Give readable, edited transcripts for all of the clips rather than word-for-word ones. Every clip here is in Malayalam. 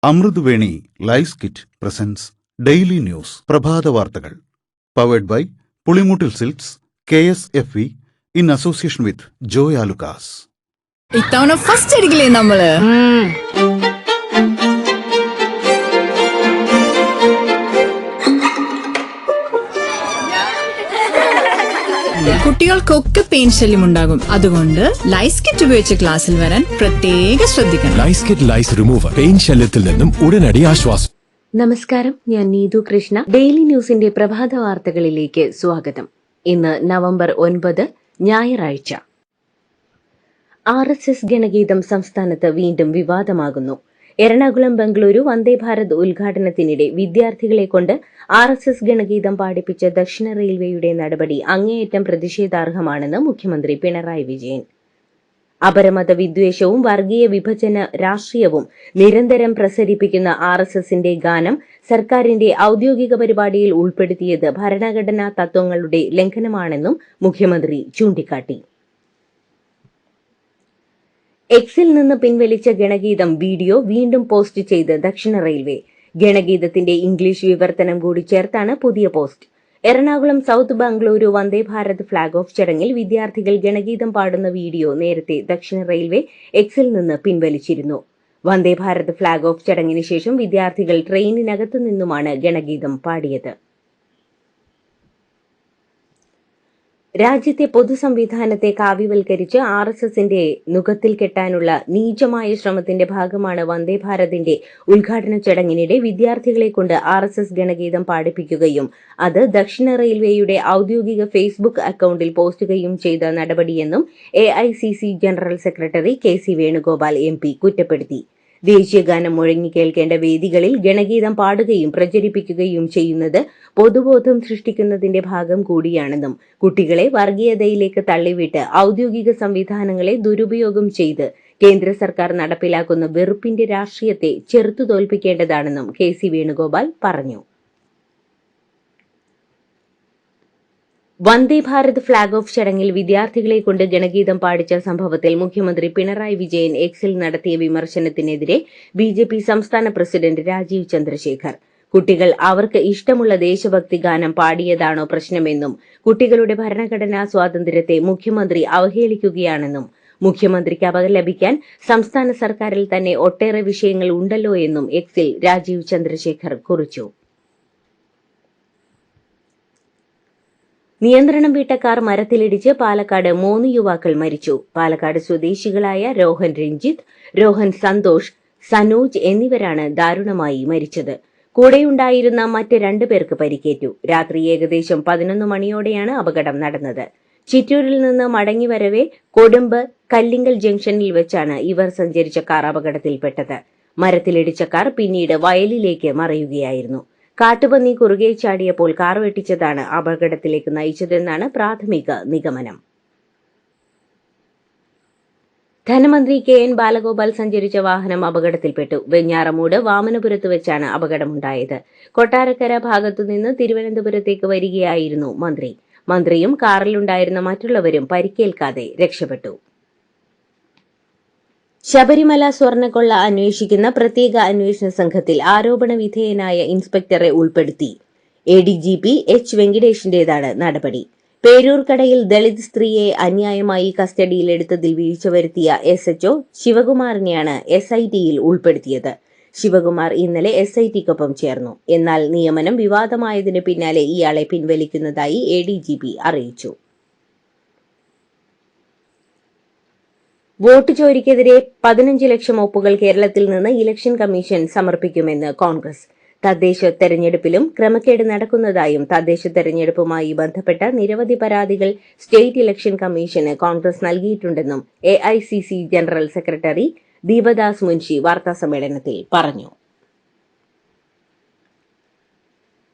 Amruthaveni lice kit presents daily news പ്രഭാത വാർത്തകൾ powered by Pulimoottil silks KSFE in association with Joy Alukkas. ഇത്തവണ ഫസ്റ്റ് അടിക്കില്ലേ നമ്മള്? കുട്ടികൾക്കൊക്കെ പെയിൻ ശല്യം ഉണ്ടാകും. അതുകൊണ്ട് ലൈസ് കിറ്റ് ഉപയോഗിച്ച് ക്ലാസ്സിൽ വരാൻ പ്രത്യേക ശ്രദ്ധിക്കണം. ലൈസ് കിറ്റ് ലൈസ് റിമൂവർ പെയിൻ ശല്യത്തിൽ നിന്നും ഉടനടി ആശ്വാസം. നമസ്കാരം, ഞാൻ നീതു കൃഷ്ണ. ഡെയിലി ന്യൂസിന്റെ പ്രഭാത വാർത്തകളിലേക്ക് സ്വാഗതം. ഇന്ന് നവംബർ 9 ഞായറാഴ്ച. RSS ഗണഗീതം സംസ്ഥാനത്ത് വീണ്ടും വിവാദമാകുന്നു. എറണാകുളം ബംഗളൂരു വന്ദേ ഭാരത് ഉദ്ഘാടനത്തിനിടെ വിദ്യാർത്ഥികളെ കൊണ്ട് RSS ഗണഗീതം പാടിപ്പിച്ച ദക്ഷിണ റെയിൽവേയുടെ നടപടി അങ്ങേയറ്റം പ്രതിഷേധാർഹമാണെന്ന് മുഖ്യമന്ത്രി പിണറായി വിജയൻ. അപരമത വിദ്വേഷവും വർഗീയ വിഭജന രാഷ്ട്രീയവും നിരന്തരം പ്രസരിപ്പിക്കുന്ന RSSന്റെ ഗാനം സർക്കാരിന്റെ ഔദ്യോഗിക പരിപാടിയിൽ ഉൾപ്പെടുത്തിയത് ഭരണഘടനാ തത്വങ്ങളുടെ ലംഘനമാണെന്നും മുഖ്യമന്ത്രി ചൂണ്ടിക്കാട്ടി. എക്സിൽ നിന്ന് പിൻവലിച്ച ഗണഗീതം വീഡിയോ വീണ്ടും പോസ്റ്റ് ചെയ്ത് ദക്ഷിണ റെയിൽവേ. ഗണഗീതത്തിന്റെ ഇംഗ്ലീഷ് വിവർത്തനം കൂടി ചേർത്താണ് പുതിയ post. Ernakulam south Bengaluru Vande Bharat flag off ചടങ്ങിൽ വിദ്യാർത്ഥികൾ ഗണഗീതം പാടുന്ന വീഡിയോ നേരത്തെ ദക്ഷിണ റെയിൽവേ എക്സിൽ നിന്ന് പിൻവലിച്ചിരുന്നു. വന്ദേ ഭാരത് ഫ്ളാഗ് ഓഫ് ചടങ്ങിന് ശേഷം വിദ്യാർത്ഥികൾ ട്രെയിനിനകത്തു നിന്നുമാണ് ഗണഗീതം പാടിയത്. രാജ്യത്തെ പൊതുസംവിധാനത്തെ കാവ്യവൽക്കരിച്ച് RSSന്റെ നുഖത്തിൽ കെട്ടാനുള്ള നീചമായ ശ്രമത്തിന്റെ ഭാഗമാണ് വന്ദേ ഭാരതിന്റെ ഉദ്ഘാടന ചടങ്ങിനിടെ വിദ്യാർത്ഥികളെ കൊണ്ട് RSS ഗണഗീതം പാടിപ്പിക്കുകയും അത് ദക്ഷിണ റെയിൽവേയുടെ ഔദ്യോഗിക ഫേസ്ബുക്ക് അക്കൌണ്ടിൽ പോസ്റ്റുകയും ചെയ്ത നടപടിയെന്നും AICC general secretary KC Venugopal MP കുറ്റപ്പെടുത്തി. ദേശീയഗാനം മുഴങ്ങിക്കേൾക്കേണ്ട വേദികളിൽ ഗണഗീതം പാടുകയും പ്രചരിപ്പിക്കുകയും ചെയ്യുന്നത് പൊതുബോധം സൃഷ്ടിക്കുന്നതിന്റെ ഭാഗം കൂടിയാണെന്നും കുട്ടികളെ വർഗീയതയിലേക്ക് തള്ളിവിട്ട് ഔദ്യോഗിക സംവിധാനങ്ങളെ ദുരുപയോഗം ചെയ്ത് കേന്ദ്ര സർക്കാർ നടപ്പിലാക്കുന്ന വെറുപ്പിന്റെ രാഷ്ട്രീയത്തെ ചെറുത്തുതോൽപ്പിക്കേണ്ടതാണെന്നും KC വേണുഗോപാൽ പറഞ്ഞു. വന്ദേ ഭാരത് ഫ്ളാഗ് ഓഫ് ചടങ്ങിൽ വിദ്യാർത്ഥികളെ കൊണ്ട് ഗണഗീതം പാടിച്ച സംഭവത്തിൽ മുഖ്യമന്ത്രി പിണറായി വിജയൻ എക്സിൽ നടത്തിയ വിമർശനത്തിനെതിരെ BJP സംസ്ഥാന പ്രസിഡന്റ് രാജീവ് ചന്ദ്രശേഖർ. കുട്ടികൾ അവർക്ക് ഇഷ്ടമുള്ള ദേശഭക്തി ഗാനം പാടിയതാണോ പ്രശ്നമെന്നും കുട്ടികളുടെ ഭരണഘടനാ സ്വാതന്ത്ര്യത്തെ മുഖ്യമന്ത്രി അവഹേളിക്കുകയാണെന്നും മുഖ്യമന്ത്രിക്ക് അപലപിക്കാൻ സംസ്ഥാന സർക്കാരിൽ തന്നെ ഒട്ടേറെ വിഷയങ്ങൾ ഉണ്ടല്ലോ എന്നും എക്സിൽ രാജീവ് ചന്ദ്രശേഖർ കുറിച്ചു. നിയന്ത്രണം വിട്ട കാർ മരത്തിലിടിച്ച് പാലക്കാട് 3 യുവാക്കൾ മരിച്ചു. പാലക്കാട് സ്വദേശികളായ രോഹൻ രഞ്ജിത്ത്, രോഹൻ സന്തോഷ്, സനോജ് എന്നിവരാണ് ദാരുണമായി മരിച്ചത്. കൂടെയുണ്ടായിരുന്ന മറ്റ് 2 പേർക്ക് പരിക്കേറ്റു. രാത്രി ഏകദേശം 11 മണിയോടെയാണ് അപകടം നടന്നത്. ചിറ്റൂരിൽ നിന്ന് മടങ്ങിവരവെ കൊടുമ്പ് കല്ലിങ്കൽ ജംഗ്ഷനിൽ വെച്ചാണ് ഇവർ സഞ്ചരിച്ച കാർ അപകടത്തിൽപ്പെട്ടത്. മരത്തിലിടിച്ച കാർ പിന്നീട് വയലിലേക്ക് മറയുകയായിരുന്നു. കാട്ടുപന്നി കുറുകെ ചാടിയപ്പോൾ കാർ വെട്ടിച്ചതാണ് അപകടത്തിലേക്ക് നയിച്ചതെന്നാണ് പ്രാഥമിക നിഗമനം. ധനമന്ത്രി KN ബാലഗോപാൽ സഞ്ചരിച്ച വാഹനം അപകടത്തിൽപ്പെട്ടു. വെഞ്ഞാറമൂട് വാമനപുരത്ത് വെച്ചാണ് അപകടമുണ്ടായത്. കൊട്ടാരക്കര ഭാഗത്തുനിന്ന് തിരുവനന്തപുരത്തേക്ക് വരികയായിരുന്നു മന്ത്രി. മന്ത്രിയും കാറിലുണ്ടായിരുന്ന മറ്റുള്ളവരും പരിക്കേൽക്കാതെ രക്ഷപ്പെട്ടു. ശബരിമല സ്വർണ്ണക്കൊള്ള അന്വേഷിക്കുന്ന പ്രത്യേക അന്വേഷണ സംഘത്തിൽ ആരോപണ വിധേയനായ ഇൻസ്പെക്ടറെ ഉൾപ്പെടുത്തി. ADGP H വെങ്കിടേഷിന്റേതാണ് നടപടി. പേരൂർക്കടയിൽ ദളിത് സ്ത്രീയെ അന്യായമായി കസ്റ്റഡിയിലെടുത്തതിൽ വീഴ്ച വരുത്തിയ SHO ശിവകുമാറിനെയാണ് SITയിൽ ഉൾപ്പെടുത്തിയത്. ശിവകുമാർ ഇന്നലെ SITക്കൊപ്പം ചേർന്നു. എന്നാൽ നിയമനം വിവാദമായതിന് പിന്നാലെ ഇയാളെ പിൻവലിക്കുന്നതായി ADGP അറിയിച്ചു. വോട്ട് ചോരിക്കെതിരെ 15 ലക്ഷം ഒപ്പുകൾ കേരളത്തിൽ നിന്ന് ഇലക്ഷൻ കമ്മീഷൻ സമർപ്പിക്കുമെന്ന് കോൺഗ്രസ്. തദ്ദേശ തെരഞ്ഞെടുപ്പിലും ക്രമക്കേട് നടക്കുന്നതായും തദ്ദേശ തെരഞ്ഞെടുപ്പുമായി ബന്ധപ്പെട്ട നിരവധി പരാതികൾ സ്റ്റേറ്റ് ഇലക്ഷൻ കമ്മീഷന് കോൺഗ്രസ് നൽകിയിട്ടുണ്ടെന്നും AICC general secretary Deepadas Munshi വാർത്താസമ്മേളനത്തിൽ പറഞ്ഞു.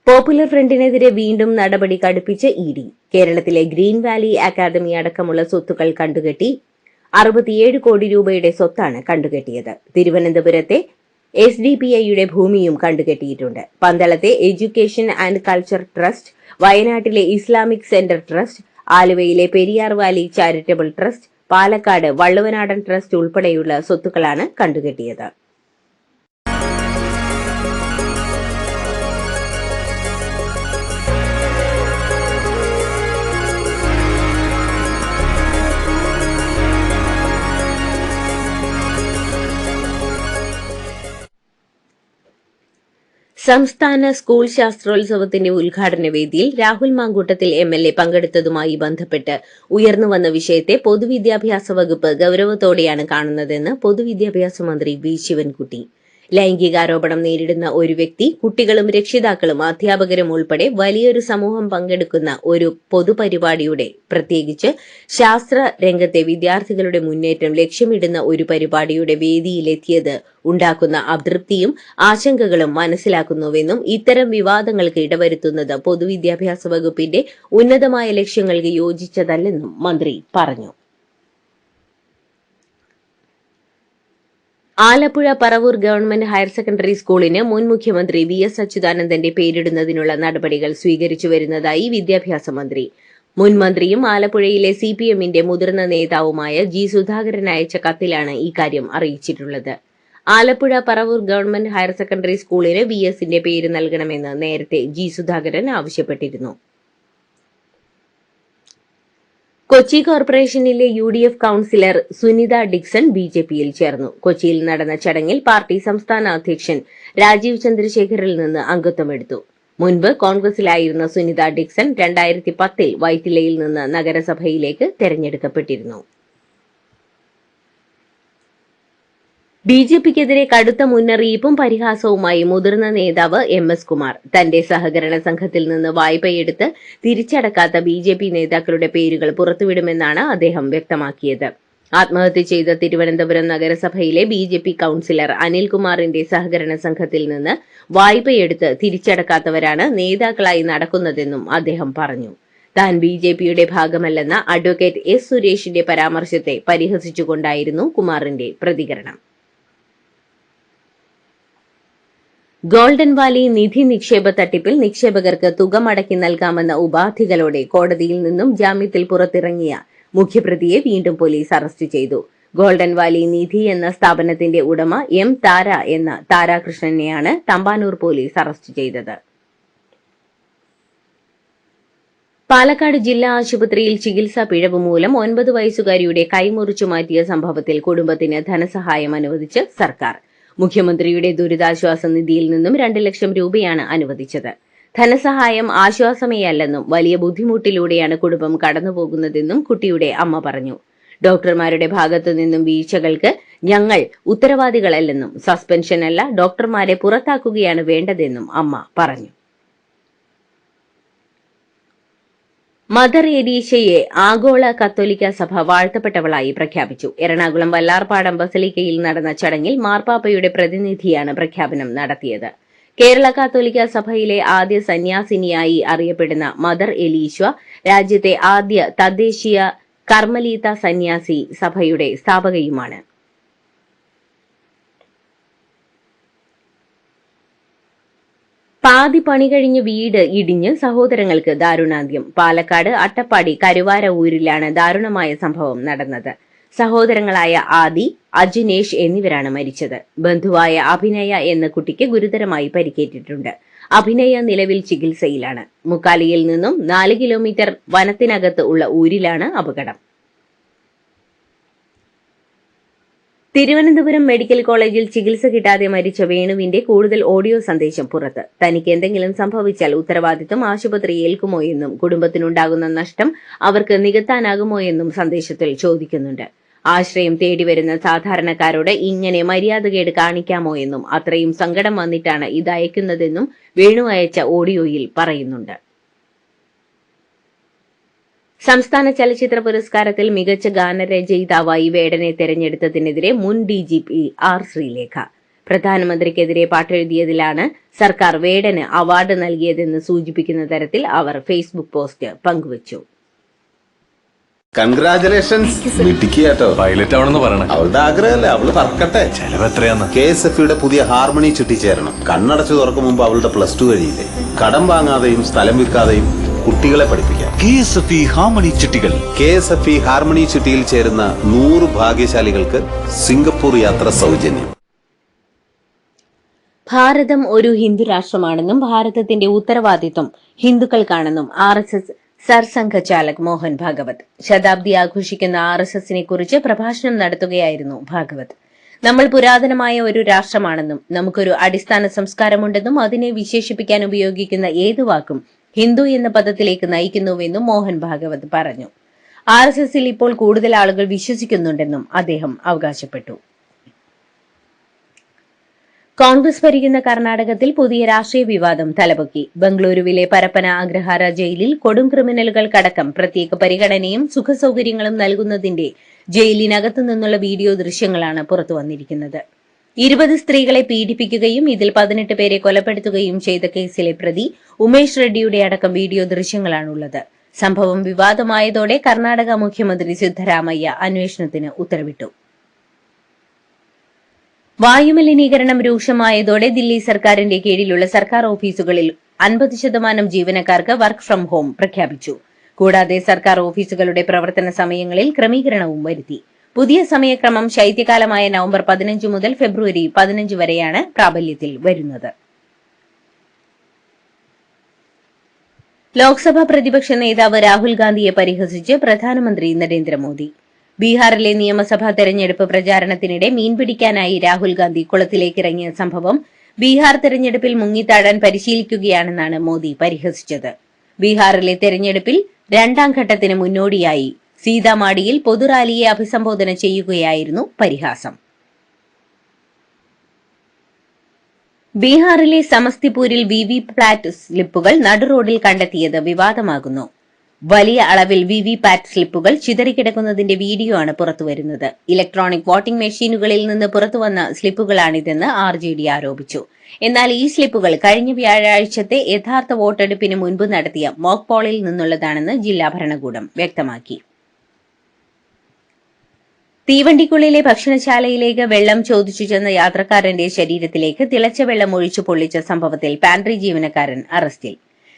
പോപ്പുലർ ഫ്രണ്ടിനെതിരെ വീണ്ടും നടപടി കടുപ്പിച്ച് ED. കേരളത്തിലെ ഗ്രീൻ വാലി അക്കാദമി അടക്കമുള്ള സ്വത്തുക്കൾ കണ്ടുകെട്ടി 67 കോടി രൂപയുടെ സ്വത്താണ് കണ്ടുകെട്ടിയത്. തിരുവനന്തപുരത്തെ SDPIയുടെ ഭൂമിയും കണ്ടുകെട്ടിയിട്ടുണ്ട്. പന്തളത്തെ എഡ്യൂക്കേഷൻ ആൻഡ് കൾച്ചർ ട്രസ്റ്റ്, വയനാട്ടിലെ ഇസ്ലാമിക് സെന്റർ ട്രസ്റ്റ്, ആലുവയിലെ Periyar valley charitable trust, Palakkad Valluvanadan trust ഉൾപ്പെടെയുള്ള സ്വത്തുക്കളാണ് കണ്ടുകെട്ടിയത്. സംസ്ഥാന സ്കൂൾ ശാസ്ത്രോത്സവത്തിന്റെ ഉദ്ഘാടന വേദിയിൽ രാഹുൽ മാങ്കൂട്ടത്തിൽ MLA പങ്കെടുത്തതുമായി ബന്ധപ്പെട്ട് ഉയർന്നുവന്ന വിഷയത്തെ പൊതുവിദ്യാഭ്യാസ വകുപ്പ് ഗൌരവത്തോടെയാണ് കാണുന്നതെന്ന് പൊതുവിദ്യാഭ്യാസ മന്ത്രി വി ശിവൻകുട്ടി. ലൈംഗികാരോപണം നേരിടുന്ന ഒരു വ്യക്തി കുട്ടികളും രക്ഷിതാക്കളും അധ്യാപകരും ഉൾപ്പെടെ വലിയൊരു സമൂഹം പങ്കെടുക്കുന്ന ഒരു പൊതുപരിപാടിയുടെ, പ്രത്യേകിച്ച് ശാസ്ത്ര രംഗത്തെ വിദ്യാർത്ഥികളുടെ മുന്നേറ്റം ലക്ഷ്യമിടുന്ന ഒരു പരിപാടിയുടെ വേദിയിലെത്തിയത് ഉണ്ടാക്കുന്ന അതൃപ്തിയും ആശങ്കകളും മനസ്സിലാക്കുന്നുവെന്നും ഇത്തരം വിവാദങ്ങൾക്ക് ഇടവരുത്തുന്നത് പൊതുവിദ്യാഭ്യാസ വകുപ്പിന്റെ ഉന്നതമായ ലക്ഷ്യങ്ങൾക്ക് യോജിച്ചതല്ലെന്നും മന്ത്രി പറഞ്ഞു. Alappuzha Paravur government higher secondary സ്കൂളിന് മുൻ മുഖ്യമന്ത്രി VS അച്യുതാനന്ദന്റെ പേരിടുന്നതിനുള്ള നടപടികൾ സ്വീകരിച്ചു വരുന്നതായി വിദ്യാഭ്യാസ മന്ത്രി. മുൻ മന്ത്രിയും ആലപ്പുഴയിലെ CPMന്റെ മുതിർന്ന നേതാവുമായ G. സുധാകരൻ അയച്ച കത്തിലാണ് ഇക്കാര്യം അറിയിച്ചിട്ടുള്ളത്. Alappuzha Paravur government higher secondary സ്കൂളിന് VSന്റെ പേര് നൽകണമെന്ന് നേരത്തെ G. സുധാകരൻ ആവശ്യപ്പെട്ടിരുന്നു. കൊച്ചി കോർപ്പറേഷനിലെ UDF കൌൺസിലർ സുനിത ഡിക്സൺ BJPയിൽ ചേർന്നു. കൊച്ചിയിൽ നടന്ന ചടങ്ങിൽ പാർട്ടി സംസ്ഥാന അധ്യക്ഷൻ രാജീവ് ചന്ദ്രശേഖറിൽ നിന്ന് അംഗത്വമെടുത്തു. മുൻപ് കോൺഗ്രസിലായിരുന്ന സുനിത ഡിക്സൺ 2010-ൽ വൈറ്റിലയിൽ നിന്ന് നഗരസഭയിലേക്ക് തെരഞ്ഞെടുക്കപ്പെട്ടിരുന്നു. BJPക്കെതിരെ കടുത്ത മുന്നറിയിപ്പും പരിഹാസവുമായി മുതിർന്ന നേതാവ് MS കുമാർ. തന്റെ സഹകരണ സംഘത്തിൽ നിന്ന് വായ്പയെടുത്ത് തിരിച്ചടക്കാത്ത BJP നേതാക്കളുടെ പേരുകൾ പുറത്തുവിടുമെന്നാണ് അദ്ദേഹം വ്യക്തമാക്കിയത്. ആത്മഹത്യ ചെയ്ത തിരുവനന്തപുരം നഗരസഭയിലെ BJP കൌൺസിലർ അനിൽകുമാറിന്റെ സഹകരണ സംഘത്തിൽ നിന്ന് വായ്പയെടുത്ത് തിരിച്ചടക്കാത്തവരാണ് നേതാക്കളായി നടക്കുന്നതെന്നും അദ്ദേഹം പറഞ്ഞു. താൻ BJPയുടെ ഭാഗമല്ലെന്ന അഡ്വക്കേറ്റ് S. സുരേഷിന്റെ പരാമർശത്തെ പരിഹസിച്ചുകൊണ്ടായിരുന്നു കുമാറിന്റെ പ്രതികരണം. ഗോൾഡൻ വാലി നിധി നിക്ഷേപ തട്ടിപ്പിൽ നിക്ഷേപകർക്ക് തുക മടക്കി നൽകാമെന്ന ഉപാധികളോടെ കോടതിയിൽ നിന്നും ജാമ്യത്തിൽ പുറത്തിറങ്ങിയ മുഖ്യപ്രതിയെ വീണ്ടും പോലീസ് അറസ്റ്റ് ചെയ്തു. ഗോൾഡൻ വാലി നിധി എന്ന സ്ഥാപനത്തിന്റെ ഉടമ M. താര എന്ന താരാകൃഷ്ണനെയാണ് തമ്പാനൂർ പോലീസ് അറസ്റ്റ് ചെയ്തത്. പാലക്കാട് ജില്ലാ ആശുപത്രിയിൽ ചികിത്സാ പിഴവ് മൂലം 9 വയസ്സുകാരിയുടെ കൈമുറിച്ചു മാറ്റിയ സംഭവത്തിൽ കുടുംബത്തിന് ധനസഹായം അനുവദിച്ച് സർക്കാർ. മുഖ്യമന്ത്രിയുടെ ദുരിതാശ്വാസ നിധിയിൽ നിന്നും 2 ലക്ഷം രൂപയാണ് അനുവദിച്ചത്. ധനസഹായം ആശ്വാസമേയല്ലെന്നും വലിയ ബുദ്ധിമുട്ടിലൂടെയാണ് കുടുംബം കടന്നുപോകുന്നതെന്നും കുട്ടിയുടെ അമ്മ പറഞ്ഞു. ഡോക്ടർമാരുടെ ഭാഗത്തു നിന്നും വീഴ്ചകൾക്ക് ഞങ്ങൾ ഉത്തരവാദികളല്ലെന്നും സസ്പെൻഷനല്ല, ഡോക്ടർമാരെ പുറത്താക്കുകയാണ് വേണ്ടതെന്നും അമ്മ പറഞ്ഞു. മദർ ഏരീശയെ ആഗോള കത്തോലിക്ക സഭ വാഴ്ത്തപ്പെട്ടവളായി പ്രഖ്യാപിച്ചു. എറണാകുളം വല്ലാർപാടം ബസലിക്കയിൽ നടന്ന ചടങ്ങിൽ മാർപ്പാപ്പയുടെ പ്രതിനിധിയാണ് പ്രഖ്യാപനം നടത്തിയത്. കേരള കത്തോലിക്ക സഭയിലെ ആദ്യ സന്യാസിനിയായി അറിയപ്പെടുന്ന മദർ എലീശ്വ രാജ്യത്തെ ആദ്യ തദ്ദേശീയ കർമ്മലീത്ത സന്യാസി സഭയുടെ സ്ഥാപകയുമാണ്. പാതി പണി കഴിഞ്ഞ് വീട് ഇടിഞ്ഞ് സഹോദരങ്ങൾക്ക് ദാരുണാന്ത്യം. പാലക്കാട് അട്ടപ്പാടി കരുവാര ഊരിലാണ് ദാരുണമായ സംഭവം നടന്നത്. സഹോദരങ്ങളായ ആദി, അജിനേഷ് എന്നിവരാണ് മരിച്ചത്. ബന്ധുവായ അഭിനയ എന്ന കുട്ടിക്ക് ഗുരുതരമായി പരിക്കേറ്റിട്ടുണ്ട്. അഭിനയ നിലവിൽ ചികിത്സയിലാണ്. മുക്കാലിയിൽ നിന്നും 4 കിലോമീറ്റർ വനത്തിനകത്ത് ഉള്ള ഊരിലാണ് അപകടം. തിരുവനന്തപുരം മെഡിക്കൽ കോളേജിൽ ചികിത്സ കിട്ടാതെ മരിച്ച വേണുവിന്റെ കൂടുതൽ ഓഡിയോ സന്ദേശം പുറത്ത്. തനിക്ക് എന്തെങ്കിലും സംഭവിച്ചാൽ ഉത്തരവാദിത്വം ആശുപത്രി ഏൽക്കുമോ എന്നും കുടുംബത്തിനുണ്ടാകുന്ന നഷ്ടം അവർക്ക് നികത്താനാകുമോ എന്നും സന്ദേശത്തിൽ ചോദിക്കുന്നുണ്ട്. ആശ്രയം തേടിവരുന്ന സാധാരണക്കാരോട് ഇങ്ങനെ മര്യാദകേട് കാണിക്കാമോ എന്നും അത്രയും സങ്കടം വന്നിട്ടാണ് ഇത് അയക്കുന്നതെന്നും വേണു അയച്ച ഓഡിയോയിൽ പറയുന്നുണ്ട്. സംസ്ഥാന ചലച്ചിത്ര പുരസ്കാരത്തിൽ മികച്ച ഗാനരചയിതാവായി വേടനെ തെരഞ്ഞെടുത്തതിനെതിരെ മുൻ DGP R. ശ്രീലേഖ. പ്രധാനമന്ത്രിക്കെതിരെ പാട്ടെഴുതിയതിലാണ് സർക്കാർ വേടന് അവാർഡ് നൽകിയതെന്ന് സൂചിപ്പിക്കുന്ന തരത്തിൽ അവർ ഫേസ്ബുക്ക് പോസ്റ്റ് പങ്കുവച്ചു. കൺഗ്രാചുലേഷൻസ്. മിടുക്കിയാട്ടോ. പൈലറ്റ് ആവണമെന്ന് പറയണേ. അവളുടെ ആഗ്രഹമല്ലേ, അവള് പറക്കട്ടെ. ചെലവ് എത്രയാന്ന്? KSFEയുടെ പുതിയ ഹാർമണി ചിട്ടി ചേരണം. കണ്ണടച്ചു തുറക്കും മുമ്പ് അവളുടെ +2 കഴിയില്ലേ. കടം വാങ്ങാതെയും സ്ഥലം വിൽക്കാതെയും കുട്ടികളെ പഠിപ്പിക്കാം. KSFE ഹാർമണി ചിട്ടികൾ. KSFE ഹാർമണി ചിട്ടിയിൽ ചേരുന്ന 100 ഭാഗ്യശാലികൾക്ക് സിംഗപ്പൂർ യാത്ര സൗജന്യം. ഭാരതം ഒരു ഹിന്ദു രാഷ്ട്രമാണെന്നും ഭാരതത്തിന്റെ ഉത്തരവാദിത്വം ഹിന്ദുക്കൾക്കാണെന്നും RSS സർസംഘചാലക് മോഹൻ ഭാഗവത്. ശതാബ്ദി ആഘോഷിക്കുന്ന RSSനെ കുറിച്ച് പ്രഭാഷണം നടത്തുകയായിരുന്നു ഭാഗവത്. നമ്മൾ പുരാതനമായ ഒരു രാഷ്ട്രമാണെന്നും നമുക്കൊരു അടിസ്ഥാന സംസ്കാരമുണ്ടെന്നും അതിനെ വിശേഷിപ്പിക്കാൻ ഉപയോഗിക്കുന്ന ഏത് വാക്കും ഹിന്ദു എന്ന പദത്തിലേക്ക് നയിക്കുന്നുവെന്നും മോഹൻ ഭാഗവത് പറഞ്ഞു. RSSൽ ഇപ്പോൾ കൂടുതൽ ആളുകൾ വിശ്വസിക്കുന്നുണ്ടെന്നും അദ്ദേഹം അവകാശപ്പെട്ടു. കോൺഗ്രസ് ഭരിക്കുന്ന കർണാടകത്തിൽ പുതിയ രാഷ്ട്രീയ വിവാദം തലപൊക്കി. ബംഗളൂരുവിലെ പരപ്പന അഗ്രഹാര ജയിലിൽ കൊടും ക്രിമിനലുകൾക്കടക്കം പ്രത്യേക പരിഗണനയും സുഖസൌകര്യങ്ങളും നൽകുന്നതിന്റെ ജയിലിനകത്തു നിന്നുള്ള വീഡിയോ ദൃശ്യങ്ങളാണ് പുറത്തുവന്നിരിക്കുന്നത്. 20 സ്ത്രീകളെ പീഡിപ്പിക്കുകയും ഇതിൽ 18 പേരെ കൊലപ്പെടുത്തുകയും ചെയ്ത കേസിലെ പ്രതി ഉമേഷ് റെഡ്ഡിയുടെ അടക്കം വീഡിയോ ദൃശ്യങ്ങളാണുള്ളത്. സംഭവം വിവാദമായതോടെ കർണാടക മുഖ്യമന്ത്രി സിദ്ധരാമയ്യ അന്വേഷണത്തിന് ഉത്തരവിട്ടു. വായുമലിനീകരണം രൂക്ഷമായതോടെ ദില്ലി സർക്കാരിന്റെ കീഴിലുള്ള സർക്കാർ ഓഫീസുകളിൽ 50% ജീവനക്കാർക്ക് വർക്ക് ഫ്രം ഹോം പ്രഖ്യാപിച്ചു. കൂടാതെ സർക്കാർ ഓഫീസുകളുടെ പ്രവർത്തന സമയങ്ങളിൽ ക്രമീകരണവും വരുത്തി. പുതിയ സമയക്രമം ശൈത്യകാലമായ നവംബർ 15 മുതൽ ഫെബ്രുവരി 15 വരെയാണ് പ്രാബല്യത്തിൽ വരുന്നത്. ലോക്സഭാ പ്രതിപക്ഷ നേതാവ് രാഹുൽ ഗാന്ധിയെ പരിഹസിച്ച് പ്രധാനമന്ത്രി നരേന്ദ്രമോദി. ബീഹാറിലെ നിയമസഭാ തെരഞ്ഞെടുപ്പ് പ്രചാരണത്തിനിടെ മീൻപിടിക്കാനായി രാഹുൽ ഗാന്ധി കുളത്തിലേക്കിറങ്ങിയ സംഭവം ബീഹാർ തെരഞ്ഞെടുപ്പിൽ മുങ്ങിത്താഴാൻ പരിശീലിക്കുകയാണെന്നാണ് മോദി പരിഹസിച്ചത്. ബീഹാറിലെ തെരഞ്ഞെടുപ്പിൽ 2ാം ഘട്ടത്തിന് മുന്നോടിയായി സീതാമാടിയിൽ പൊതുറാലിയെ അഭിസംബോധന ചെയ്യുകയായിരുന്നു പരിഹാസം. ബീഹാറിലെ സമസ്തിപൂരിൽ വിവിപാറ്റ് സ്ലിപ്പുകൾ നടുറോഡിൽ കണ്ടെത്തിയത് വിവാദമാകുന്നു. വലിയ അളവിൽ വിവിപാറ്റ് സ്ലിപ്പുകൾ ചിതറിക്കിടക്കുന്നതിന്റെ വീഡിയോ ആണ് പുറത്തുവരുന്നത്. ഇലക്ട്രോണിക് വോട്ടിംഗ് മെഷീനുകളിൽ നിന്ന് പുറത്തുവന്ന സ്ലിപ്പുകളാണിതെന്ന് RJD ആരോപിച്ചു. എന്നാൽ ഈ സ്ലിപ്പുകൾ കഴിഞ്ഞ വ്യാഴാഴ്ചത്തെ യഥാർത്ഥ വോട്ടെടുപ്പിന് മുൻപ് നടത്തിയ മോക്ക് പോളിൽ നിന്നുള്ളതാണെന്ന് ജില്ലാ ഭരണകൂടം വ്യക്തമാക്കി. തീവണ്ടിക്കുള്ളിലെ ഭക്ഷണശാലയിലേക്ക് വെള്ളം ചോദിച്ചു ചെന്ന യാത്രക്കാരന്റെ ശരീരത്തിലേക്ക് തിളച്ച വെള്ളം ഒഴിച്ചു പൊള്ളിച്ച സംഭവത്തിൽ പാൻട്രി ജീവനക്കാരൻ അറസ്റ്റിൽ.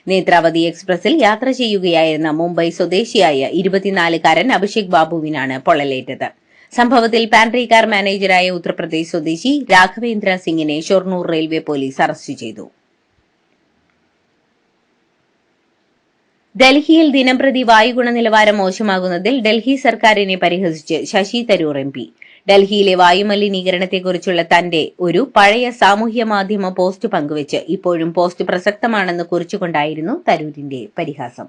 നേത്രാവതി എക്സ്പ്രസിൽ യാത്ര ചെയ്യുകയായിരുന്ന മുംബൈ സ്വദേശിയായ 24-കാരൻ അഭിഷേക് ബാബുവിനാണ് പൊള്ളലേറ്റത്. സംഭവത്തിൽ പാൻട്രി കാർ മാനേജറായ ഉത്തർപ്രദേശ് സ്വദേശി രാഘവേന്ദ്ര സിംഗിനെ ഷൊർണൂർ റെയിൽവേ പോലീസ് അറസ്റ്റ് ചെയ്തു. ഡൽഹിയിൽ ദിനംപ്രതി വായു ഗുണനിലവാരം മോശമാകുന്നതിൽ ഡൽഹി സർക്കാരിനെ പരിഹസിച്ച് ശശി തരൂർ MP. ഡൽഹിയിലെ വായുമലിനീകരണത്തെക്കുറിച്ചുള്ള തന്റെ ഒരു പഴയ സാമൂഹ്യ മാധ്യമ പോസ്റ്റ് പങ്കുവച്ച് ഇപ്പോഴും പോസ്റ്റ് പ്രസക്തമാണെന്ന് കുറിച്ചുകൊണ്ടായിരുന്നു തരൂരിന്റെ പരിഹാസം.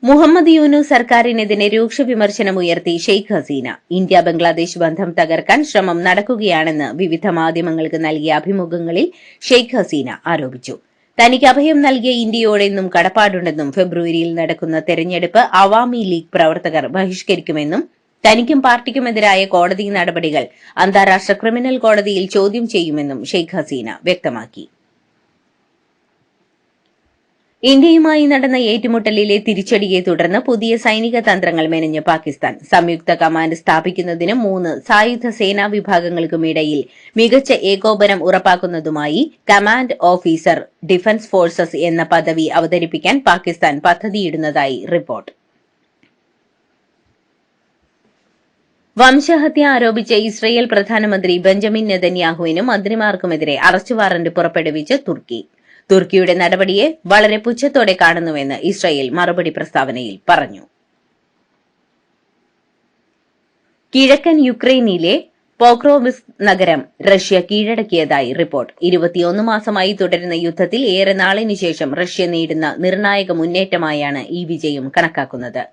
മുഹമ്മദ് യൂനുസ് സർക്കാരിനെതിരെ രൂക്ഷ വിമർശനമുയർത്തി ഷെയ്ഖ് ഹസീന. ഇന്ത്യ ബംഗ്ലാദേശ് ബന്ധം തകർക്കാൻ ശ്രമം നടക്കുകയാണെന്ന് വിവിധ മാധ്യമങ്ങൾക്ക് നൽകിയ അഭിമുഖങ്ങളിൽ ഷെയ്ഖ് ഹസീന ആരോപിച്ചു. തനിക്ക് അഭയം നൽകിയ ഇന്ത്യയോടെന്നും കടപ്പാടുണ്ടെന്നും ഫെബ്രുവരിയിൽ നടക്കുന്ന തെരഞ്ഞെടുപ്പ് അവാമി ലീഗ് പ്രവർത്തകർ ബഹിഷ്കരിക്കുമെന്നും തനിക്കും പാർട്ടിക്കുമെതിരായ കോടതി നടപടികൾ അന്താരാഷ്ട്ര ക്രിമിനൽ കോടതിയിൽ ചോദ്യം ചെയ്യുമെന്നും ഷെയ്ഖ് ഹസീന വ്യക്തമാക്കി. ഇന്ത്യയുമായി നടന്ന ഏറ്റുമുട്ടലിലെ തിരിച്ചടിയെ തുടർന്ന് പുതിയ സൈനിക തന്ത്രങ്ങൾ മെനഞ്ഞ് പാകിസ്ഥാൻ. സംയുക്ത കമാൻഡ് സ്ഥാപിക്കുന്നതിനും 3 സായുധ സേനാ വിഭാഗങ്ങൾക്കുമിടയിൽ മികച്ച ഏകോപനം ഉറപ്പാക്കുന്നതുമായി കമാൻഡ് ഓഫീസർ ഡിഫൻസ് ഫോഴ്സസ് എന്ന പദവി അവതരിപ്പിക്കാൻ പാകിസ്ഥാൻ പദ്ധതിയിടുന്നതായി റിപ്പോർട്ട്. വംശഹത്യ ആരോപിച്ച ഇസ്രയേൽ പ്രധാനമന്ത്രി ബെഞ്ചമിൻ നെതന്യാഹുവിനും മന്ത്രിമാർക്കുമെതിരെ അറസ്റ്റ് വാറന്റ് പുറപ്പെടുവിച്ച് തുർക്കി. തുർക്കിയുടെ നടപടിയെ വളരെ പുച്ഛത്തോടെ കാണുന്നുവെന്ന് ഇസ്രായേൽ മറുപടി പ്രസ്താവനയിൽ പറഞ്ഞു. കിഴക്കൻ യുക്രൈനിലെ പോക്രോവിസ്ക് നഗരം റഷ്യ കീഴടക്കിയതായി റിപ്പോർട്ട്. 21 മാസമായി തുടരുന്ന യുദ്ധത്തിൽ ഏറെ നാളിനു ശേഷം റഷ്യ നേടുന്ന നിർണായക മുന്നേറ്റമായാണ് ഈ വിജയം കണക്കാക്കുന്നത്.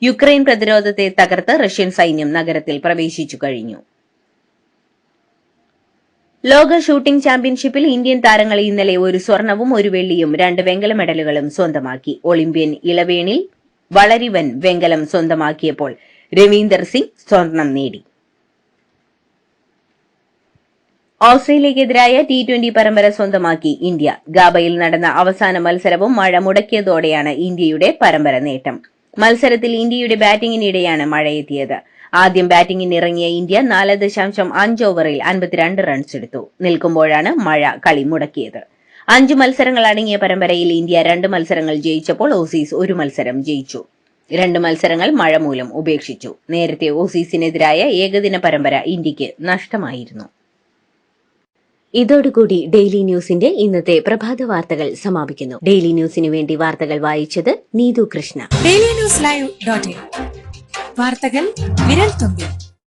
യുക്രൈൻ പ്രതിരോധത്തെ തകർത്ത് റഷ്യൻ സൈന്യം നഗരത്തിൽ പ്രവേശിച്ചു കഴിഞ്ഞു. ലോക ഷൂട്ടിംഗ് ചാമ്പ്യൻഷിപ്പിൽ ഇന്ത്യൻ താരങ്ങൾ ഇന്നലെ 1 സ്വർണവും 1 വെള്ളിയും 2 വെങ്കല മെഡലുകളും സ്വന്തമാക്കി. ഒളിമ്പ്യൻ ഇളവേണിൽ വളരിവൻ വെങ്കലം സ്വന്തമാക്കിയപ്പോൾ രവീന്ദർ സിംഗ് സ്വർണം നേടി. ഓസ്ട്രേലിയക്കെതിരായ T20 പരമ്പര സ്വന്തമാക്കി ഇന്ത്യ. ഗാബയിൽ നടന്ന അവസാന മത്സരവും മഴ മുടക്കിയതോടെയാണ് ഇന്ത്യയുടെ പരമ്പര നേട്ടം. മത്സരത്തിൽ ഇന്ത്യയുടെ ബാറ്റിംഗിനിടെയാണ് മഴയെത്തിയത്. ആദ്യം ബാറ്റിംഗിനിറങ്ങിയ ഇന്ത്യ 4.5 ഓവറിൽ 52 റൺസ് എടുത്തു. നിൽക്കുമ്പോഴാണ് മഴ കളി മുടക്കിയത്. 5 മത്സരങ്ങൾ അടങ്ങിയ പരമ്പരയിൽ ഇന്ത്യ 2 മത്സരങ്ങൾ ജയിച്ചപ്പോൾ ഓസീസ് 1 മത്സരം ജയിച്ചു. 2 മത്സരങ്ങൾ മഴ മൂലം ഉപേക്ഷിച്ചു. നേരത്തെ ഓസീസിനെതിരായ ഏകദിന പരമ്പര ഇന്ത്യക്ക് നഷ്ടമായിരുന്നു. ഇതോടുകൂടി ഡെയിലി ന്യൂസിന്റെ ഇന്നത്തെ പ്രഭാത വാർത്തകൾ സമാപിക്കുന്നു. ഡെയിലി ന്യൂസിനു വേണ്ടി വാർത്തകൾ വായിച്ചത് നീതു കൃഷ്ണ. DailyNewsLive.in വാർത്തകൾ വിരൽ തുമ്പിൽ.